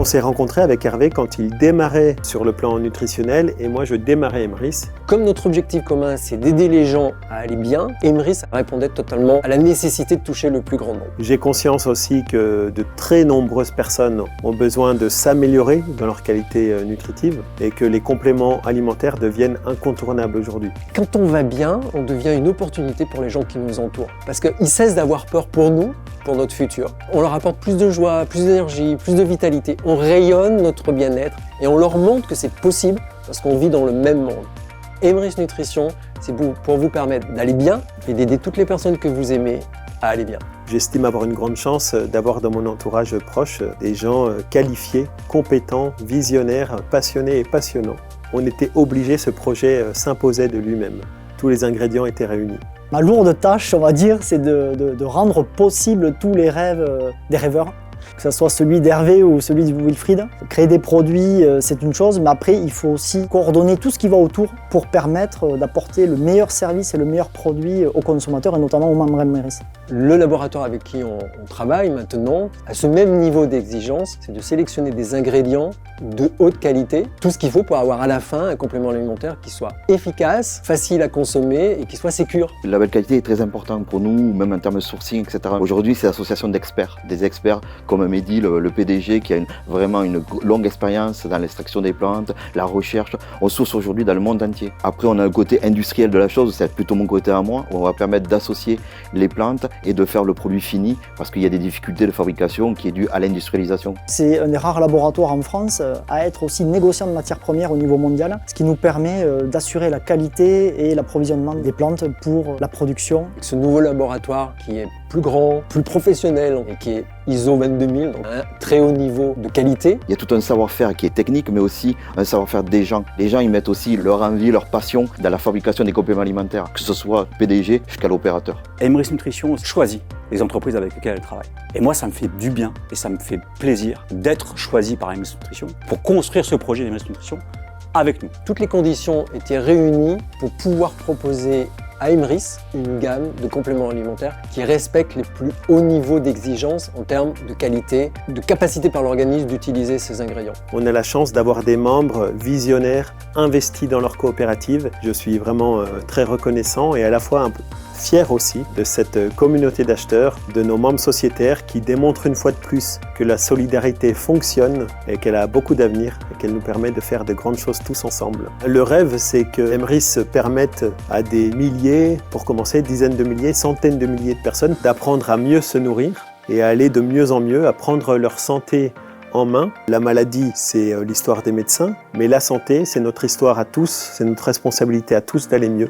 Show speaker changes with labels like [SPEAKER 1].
[SPEAKER 1] On s'est rencontrés avec Hervé quand il démarrait sur le plan nutritionnel et moi je démarrais Emrys.
[SPEAKER 2] Comme notre objectif commun c'est d'aider les gens à aller bien, Emrys répondait totalement à la nécessité de toucher le plus grand nombre.
[SPEAKER 1] J'ai conscience aussi que de très nombreuses personnes ont besoin de s'améliorer dans leur qualité nutritive et que les compléments alimentaires deviennent incontournables aujourd'hui.
[SPEAKER 2] Quand on va bien, on devient une opportunité pour les gens qui nous entourent. Parce qu'ils cessent d'avoir peur pour nous, pour notre futur. On leur apporte plus de joie, plus d'énergie, plus de vitalité. On rayonne notre bien-être et on leur montre que c'est possible parce qu'on vit dans le même monde. Emrys Nutrition, c'est pour vous permettre d'aller bien et d'aider toutes les personnes que vous aimez à aller bien.
[SPEAKER 1] J'estime avoir une grande chance d'avoir dans mon entourage proche des gens qualifiés, compétents, visionnaires, passionnés et passionnants. On était obligé, ce projet s'imposait de lui-même. Tous les ingrédients étaient réunis.
[SPEAKER 3] Ma lourde tâche, on va dire, c'est de rendre possible tous les rêves des rêveurs, que ce soit celui d'Hervé ou celui de Wilfried. Créer des produits, c'est une chose, mais après, il faut aussi coordonner tout ce qui va autour pour permettre d'apporter le meilleur service et le meilleur produit aux consommateurs et notamment aux membres Emrys.
[SPEAKER 2] Le laboratoire avec qui on travaille maintenant a ce même niveau d'exigence, c'est de sélectionner des ingrédients de haute qualité, tout ce qu'il faut pour avoir à la fin un complément alimentaire qui soit efficace, facile à consommer et qui soit sécure.
[SPEAKER 4] La belle qualité est très importante pour nous, même en termes de sourcing, etc. Aujourd'hui, c'est l'association d'experts, des experts comme Mehdi, le PDG, qui a vraiment une longue expérience dans l'extraction des plantes, la recherche. On source aujourd'hui dans le monde entier. Après, on a le côté industriel de la chose, c'est plutôt mon côté à moi, où on va permettre d'associer les plantes et de faire le produit fini, parce qu'il y a des difficultés de fabrication qui est due à l'industrialisation.
[SPEAKER 3] C'est un des rares laboratoires en France à être aussi négociant de matières premières au niveau mondial, ce qui nous permet d'assurer la qualité et l'approvisionnement des plantes pour la production.
[SPEAKER 2] Ce nouveau laboratoire qui est plus grand, plus professionnel et qui est ISO 22000, donc un très haut niveau de qualité.
[SPEAKER 4] Il y a tout un savoir-faire qui est technique, mais aussi un savoir-faire des gens. Les gens, ils mettent aussi leur envie, leur passion dans la fabrication des compléments alimentaires, que ce soit PDG jusqu'à l'opérateur.
[SPEAKER 5] Emrys Nutrition choisit les entreprises avec lesquelles elle travaille. Et moi, ça me fait du bien et ça me fait plaisir d'être choisi par Emrys Nutrition pour construire ce projet d'Emrys Nutrition avec nous.
[SPEAKER 2] Toutes les conditions étaient réunies pour pouvoir proposer à Emrys une gamme de compléments alimentaires qui respectent les plus hauts niveaux d'exigence en termes de qualité, de capacité par l'organisme d'utiliser ces ingrédients.
[SPEAKER 1] On a la chance d'avoir des membres visionnaires, investis dans leur coopérative. Je suis vraiment très reconnaissant et à la fois un peu fier aussi de cette communauté d'acheteurs, de nos membres sociétaires qui démontrent une fois de plus que la solidarité fonctionne et qu'elle a beaucoup d'avenir et qu'elle nous permet de faire de grandes choses tous ensemble. Le rêve, c'est que Emrys permette à des milliers, pour commencer, dizaines de milliers, centaines de milliers de personnes d'apprendre à mieux se nourrir et à aller de mieux en mieux, à prendre leur santé en main. La maladie, c'est l'histoire des médecins, mais la santé, c'est notre histoire à tous, c'est notre responsabilité à tous d'aller mieux.